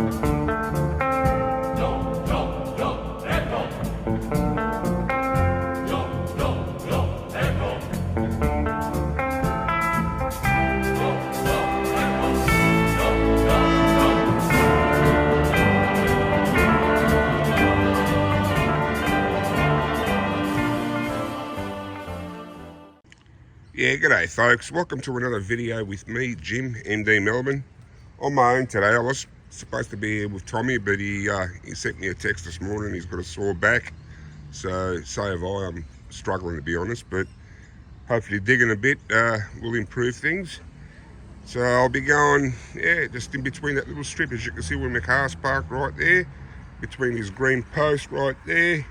Yeah, g'day folks, welcome to another video with me, Jim, MD Melbourne. On my own today. I was supposed to be here with Tommy, but he sent me a text this morning. He's got a sore back, so have I. I'm struggling, to be honest, but hopefully digging a bit will improve things. So I'll be going, just in between that little strip, as you can see where my car's parked right there, between this green post right there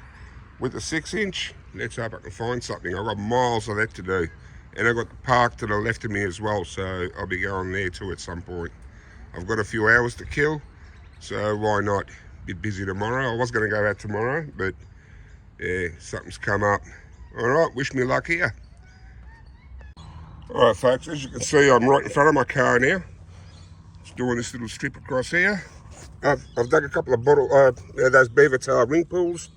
with the 6-inch. Let's hope I can find something. I've got miles of that to do. And I've got the park to the left of me as well, so I'll be going there too at some point. I've got a few hours to kill, so why not? Bit busy tomorrow. I was going to go out tomorrow, but yeah, something's come up. All right, wish me luck here. All right, folks, as you can see, I'm right in front of my car now. Just doing this little strip across here. I've dug a couple of those beaver tail ring pools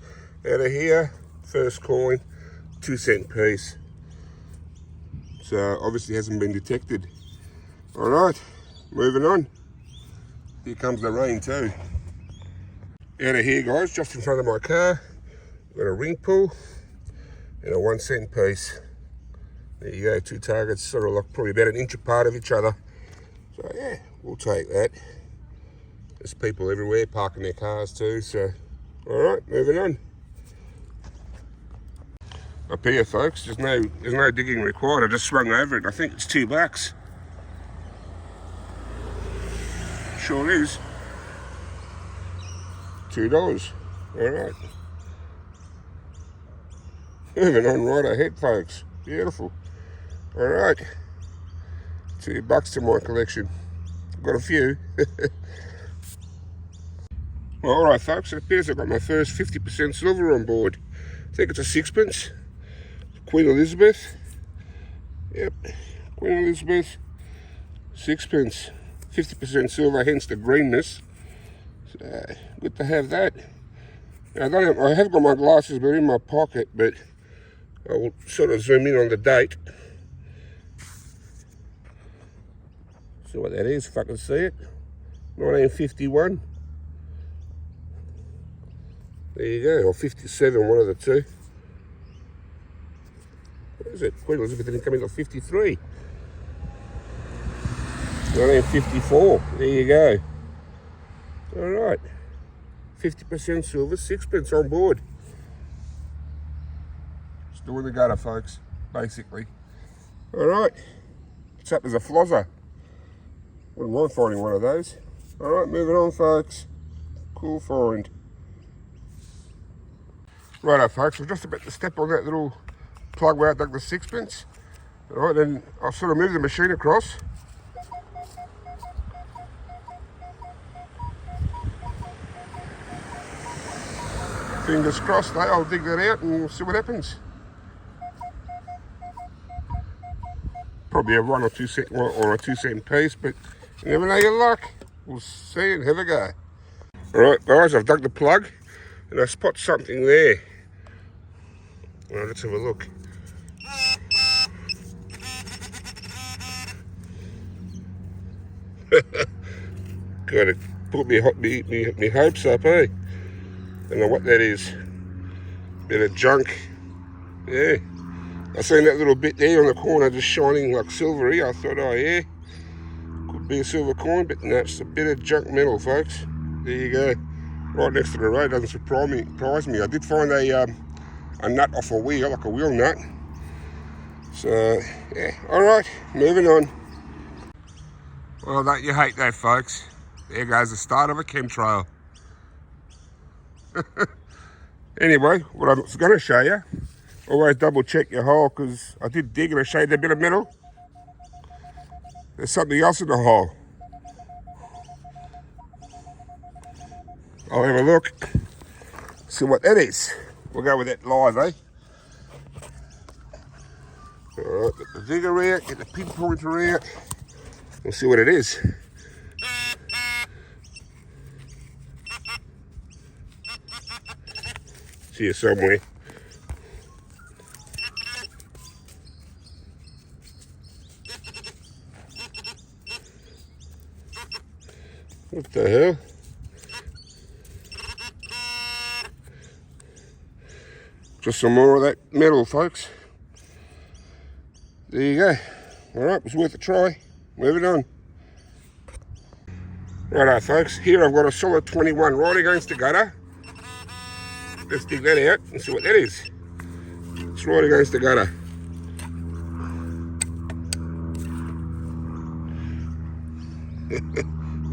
out of here. First coin, 2-cent piece. So obviously hasn't been detected. All right, moving on. Here comes the rain too. Out of here, guys, just in front of my car, got a ring pull and a 1-cent piece. There you go, two targets, sort of like probably about an inch apart of each other. So yeah, we'll take that. There's people everywhere parking their cars too, so all right, moving on. Up here, folks, there's no digging required. I just swung over it. I think it's $2. Sure is. $2. All right. Moving on right ahead, folks. Beautiful. All right. $2 to my collection. Got a few. All right, folks. It appears I've got my first 50% silver on board. I think it's a 6-pence. Queen Elizabeth. Yep, Queen Elizabeth. 6-pence. 50% silver, hence the greenness. So, good to have that. Now, I have got my glasses, but in my pocket, but I will sort of zoom in on the date. See what that is, if I can see it. 1951. There you go, or 57, one of the two. What is it? Queen Elizabeth didn't come in until 53. 1954. There you go. All right. 50% silver, 6-pence on board. Just doing the gutter, folks, basically. All right. What's up? There's a flozzer. Wouldn't mind finding one of those. All right, moving on, folks. Cool find. Righto, folks. We're just about to step on that little plug where I dug the 6-pence. All right, then I'll sort of move the machine across. Fingers crossed, I'll dig that out and we'll see what happens. Probably a 1 or 2 cent or a 2-cent piece, but you never know your luck. We'll see and have a go. All right, guys, I've dug the plug and I spot something there. All right, let's have a look. Got to put me hopes up, eh? Don't know what that is. Bit of junk. Yeah. I seen that little bit there on the corner just shining like silvery. I thought, oh yeah, could be a silver coin, but no, it's a bit of junk metal, folks. There you go. Right next to the road, doesn't surprise me. I did find a nut off a wheel, like a wheel nut. So, yeah, all right, moving on. Well, don't you hate that, folks? There goes the start of a chemtrail. Anyway, what I was going to show you, always double check your hole, because I did dig and I showed you a bit of metal. There's something else in the hole. I'll have a look, see what that is. We'll go with that live, eh? All right, get the digger out, get the pinpointer out. We'll see what it is. It's here somewhere. What the hell? Just some more of that metal, folks. There you go. Alright, it was worth a try. Moving on. Righto, folks. Here I've got a solid 21 right against the gutter. Let's dig that out and see what that is. It's right against the gutter.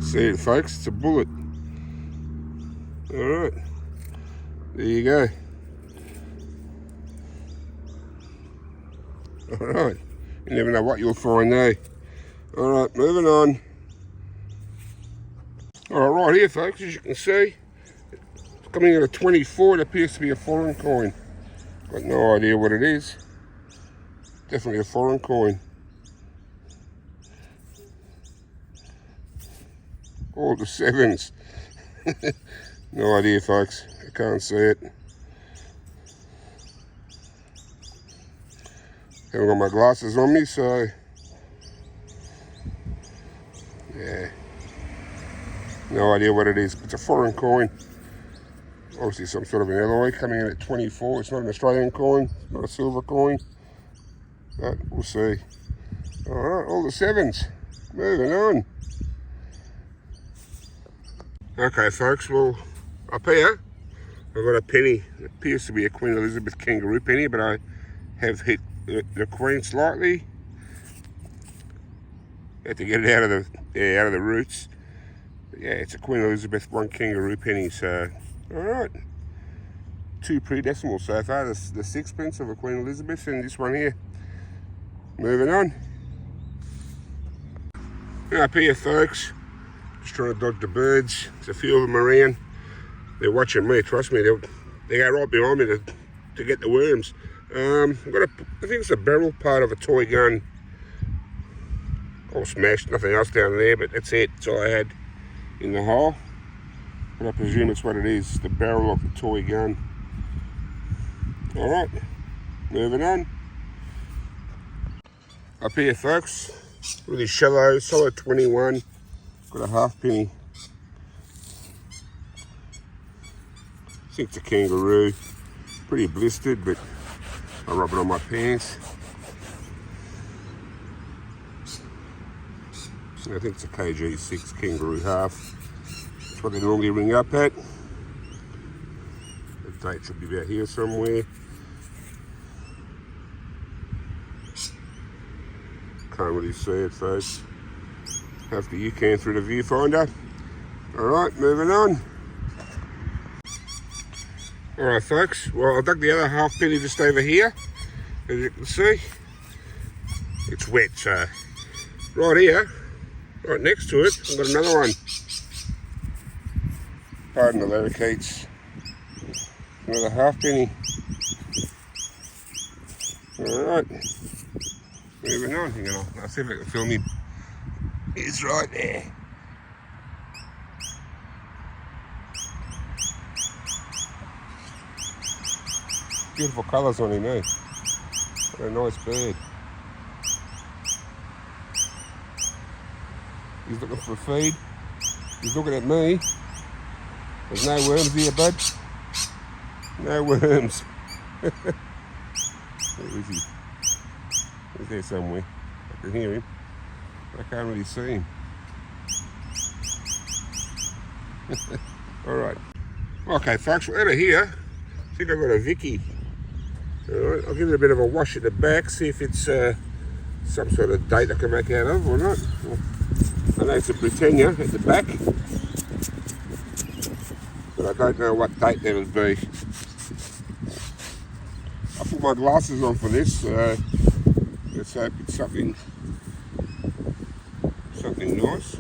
See it, folks? It's a bullet. Alright. There you go. Alright. You never know what you'll find there. Alright, moving on. Alright, right here, folks, as you can see, it's coming in a 24. It appears to be a foreign coin. Got no idea what it is. Definitely a foreign coin. All the sevens. No idea, folks. I can't see it. Haven't got my glasses on me, so yeah. No idea what it is. It's a foreign coin. Obviously some sort of an alloy coming in at 24. It's not an Australian coin, it's not a silver coin. But we'll see. Alright, all the sevens. Moving on. Okay, folks, well, up here I've got a penny. It appears to be a Queen Elizabeth kangaroo penny, but I have hit the Queen slightly. Had to get it out of the roots. But yeah, it's a Queen Elizabeth 1 kangaroo penny. So, all right, 2 pre-decimals so far. The sixpence of a Queen Elizabeth and this one here. Moving on. Up here, folks. Just trying to dodge the birds. There's a few of them around. They're watching me. Trust me. They go right behind me to get the worms. I've got I think it's a barrel part of a toy gun. All smashed, nothing else down there, but that's it. That's all I had in the hole. But I presume it's what it is, the barrel of the toy gun. Alright, moving on. Up here, folks, really shallow, solid 21. Got a half penny. I think it's a kangaroo. Pretty blistered, but I rub it on my pants. I think it's a KG6 kangaroo half. That's what they normally ring up at. The date should be about here somewhere. Can't really see it, folks. After you can through the viewfinder. Alright, moving on. Alright, folks. Well, I dug the other half penny just over here. As you can see, it's wet, so right here, right next to it, I've got another one. Pardon the laricates. Another half penny. Alright. Moving on. Hang on, I'll see if I can film him. He's right there. Beautiful colours on him, eh? What a nice bird. He's looking for a feed. He's looking at me. There's no worms here, bud. No worms. Where is he? He's there somewhere. I can hear him. I can't really see him. Alright. Okay, folks, we're out of here. I think I've got a Vicky. Alright, I'll give it a bit of a wash at the back, see if it's some sort of date I can make out of or not. I know it's a Britannia at the back, but I don't know what date that would be. I put my glasses on for this, so let's hope it's something nice.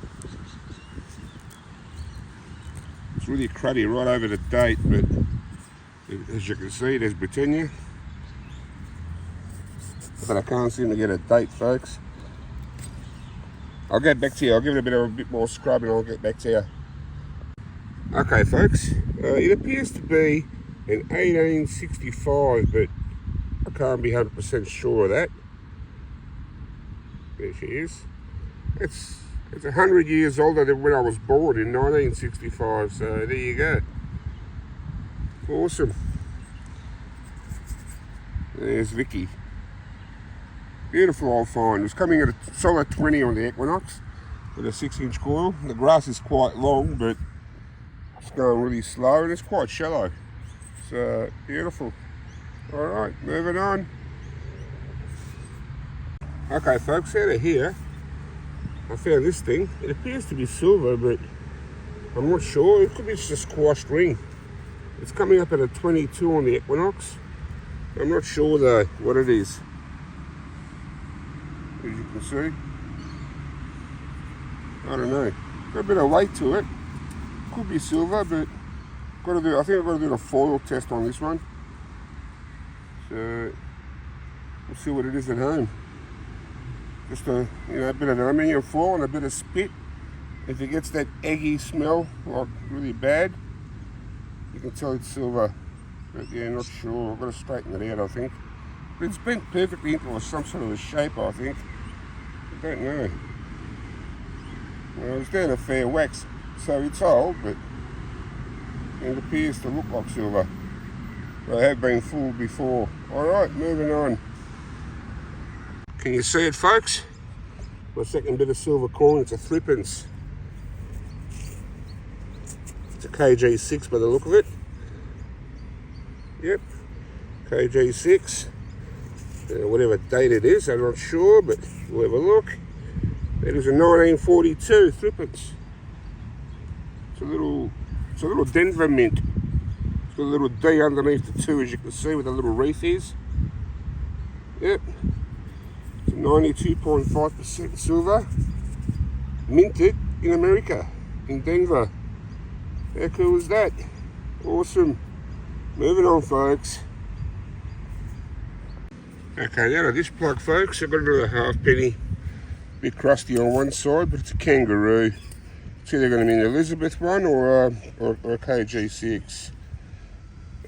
It's really cruddy right over the date, but as you can see, there's Britannia. But I can't seem to get a date, folks. I'll get back to you. I'll give it a bit more scrub and I'll get back to you. Okay, folks. It appears to be in 1865, but I can't be 100% sure of that. There she is. It's 100 years older than when I was born in 1965, so there you go. Awesome. There's Vicky. Beautiful old find. It was coming at a solid 20 on the Equinox with a 6-inch coil. The grass is quite long, but it's going really slow and it's quite shallow. So beautiful. Alright, moving on. Okay folks, out of here I found this thing. It appears to be silver, but I'm not sure. It could be just a squashed ring. It's coming up at a 22 on the Equinox. I'm not sure though what it is. As you can see, I don't know. Got a bit of weight to it. Could be silver, but I think I've got to do a foil test on this one. So we'll see what it is at home. Just a bit of aluminium foil and a bit of spit. If it gets that eggy smell, like really bad, you can tell it's silver. But yeah, not sure. I've got to straighten it out, I think. But it's bent perfectly into some sort of a shape, I think. I don't know. Well, it's down a fair wax, so it's old, but it appears to look like silver. They have been fooled before. Alright, moving on. Can you see it, folks? My second bit of silver coin. It's a threepence. It's a KG6 by the look of it. Yep, KG6. Whatever date it is, I'm not sure, but we'll have a look. It is a 1942 threepence. It's a little Denver mint. It's got a little D underneath the 2, as you can see, where the little wreath is. Yep. 92.5% silver, minted in America, in Denver. How cool is that? Awesome. Moving on, folks. Okay, now to this plug, folks. I've got another halfpenny. Bit crusty on one side, but it's a kangaroo. It's either going to be an Elizabeth one or a KG6.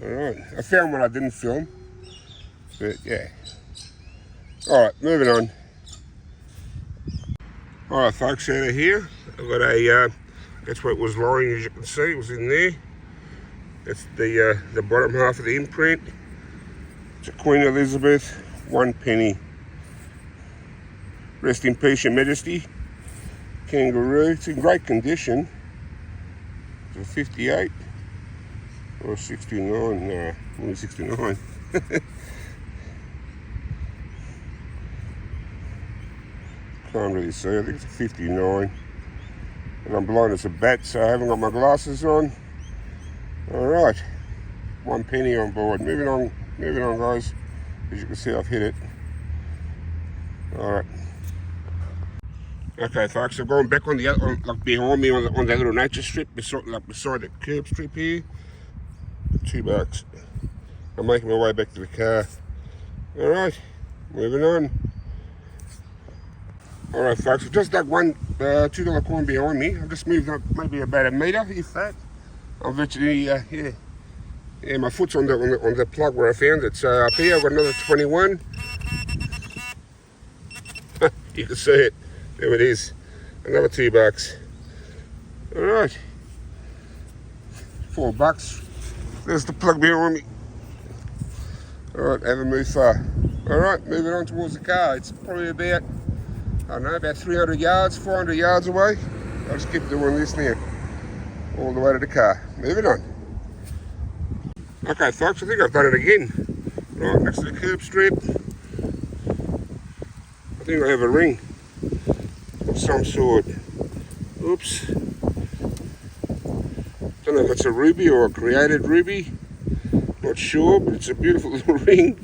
Alright, I found one I didn't film, but yeah. Alright, moving on. Alright folks, out of here, I've got a, that's what it was lying, as you can see, it was in there. That's the bottom half of the imprint. It's a Queen Elizabeth, 1 penny. Rest in peace, Your Majesty. Kangaroo, it's in great condition. It's a 58 or 69, no, only 69. Can't really see, I think it's a 59. And I'm blind as a bat, so I haven't got my glasses on. Alright, 1 penny on board. Moving on guys. As you can see, I've hit it. Alright. Okay folks, I've gone back on the other, like behind me on that little nature strip, beside the curb strip here. $2. I'm making my way back to the car. Alright, moving on. Alright folks, I've just dug one $2 coin behind me. I've just moved up maybe about a metre, if that. I'm virtually, yeah, my foot's on the plug where I found it. So up here I've got another 21. You can see it. There it is. Another $2. Alright. $4. There's the plug behind me. Alright, haven't moved far. Alright, moving on towards the car. It's probably about, I don't know, about 300 yards, 400 yards away. I'll just keep doing this now. All the way to the car. Moving on. Okay folks, I think I've done it again. Right next to the curb strip. I think I have a ring of some sort. Oops. Don't know if it's a ruby or a created ruby. Not sure, but it's a beautiful little ring.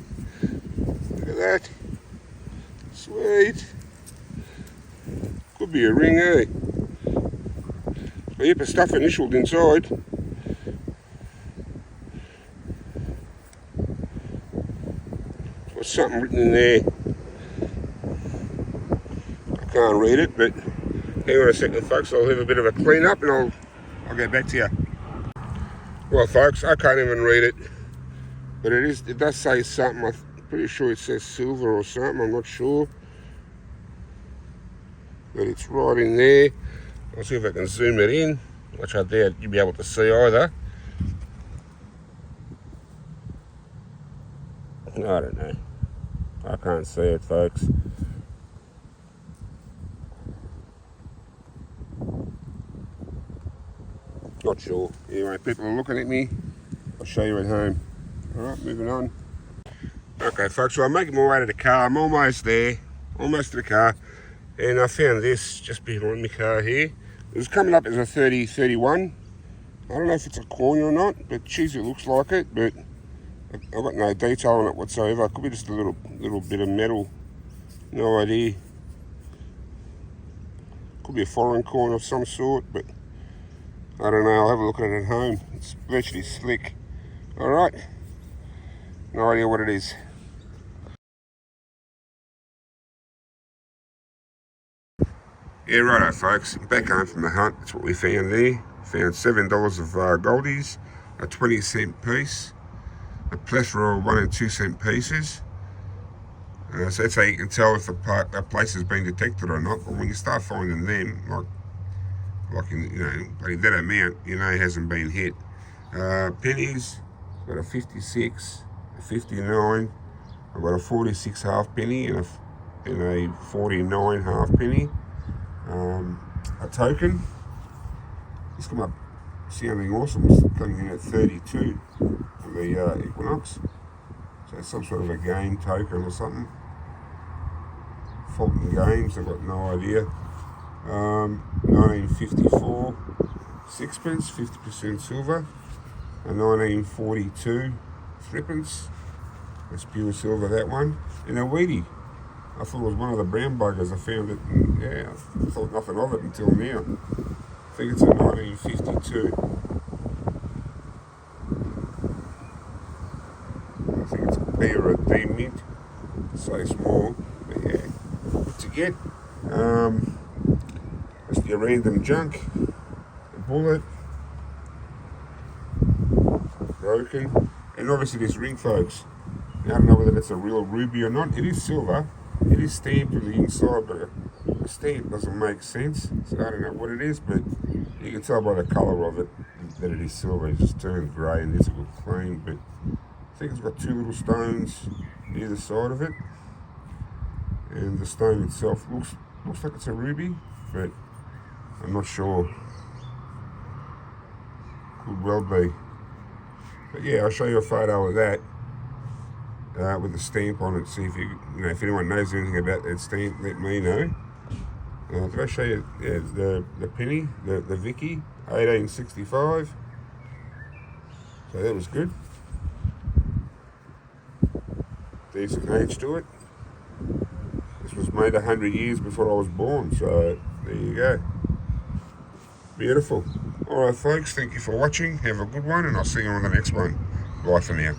Look at that. Sweet. Could be a ring, eh? Oh, yep, it's stuff initialed inside. There's something written in there. I can't read it, but hang on a second, folks. I'll have a bit of a clean up and I'll get back to you. Well, folks, I can't even read it. But it does say something. I'm pretty sure it says silver or something. I'm not sure. But it's right in there. I'll see if I can zoom it in, which I doubt you'll be able to see either. I don't know. I can't see it, folks. Not sure. Anyway, people are looking at me. I'll show you at home. Alright, moving on. Okay, folks, so I'm making my way to the car. I'm almost there. Almost to the car. And I found this just behind my car here. It was coming up as a 3031. I don't know if it's a coin or not, but geez, it looks like it. But I've got no detail on it whatsoever. It could be just a little bit of metal. No idea. Could be a foreign coin of some sort, but I don't know. I'll have a look at it at home. It's virtually slick. Alright. No idea what it is. Yeah, righto, folks. Back home from the hunt. That's what we found there. Found $7 of goldies, a 20-cent piece, a plethora of 1 and 2 cent pieces. So that's how you can tell if a place has been detected or not. But when you start finding them, like in, you know, that amount, you know, it hasn't been hit. Pennies, got a 56, a 59. I've got a 46 half penny and a 49 half penny. A token. It's come up sounding awesome. It's coming in at 32 for the Equinox. So it's some sort of a game token or something. Fulton Games, I've got no idea. 1954 sixpence, 50% silver. A 1942 threepence. That's pure silver, that one. And a Wheatie. I thought it was one of the brown buggers. I found it, and yeah, I thought nothing of it until now. I think it's a 1952. I think it's a B or a D mint. So small, but yeah, good to get. Just your random junk. A bullet. Broken. And obviously this ring, folks. Now, I don't know whether it's a real ruby or not. It is silver. It is stamped on the inside, but the stamp doesn't make sense. So I don't know what it is, but you can tell by the colour of it that it is silver. It just turns grey and it's a good clean. But I think it's got 2 little stones either side of it. And the stone itself looks like it's a ruby, but I'm not sure. Could well be. But yeah, I'll show you a photo of that. With the stamp on it, see if you know if anyone knows anything about that stamp, let me know. Did I show you the penny, the Vicky, 1865? So that was good. Decent age to it. This was made 100 years before I was born, so there you go. Beautiful. Alright folks, thank you for watching. Have a good one, and I'll see you on the next one. Bye for now.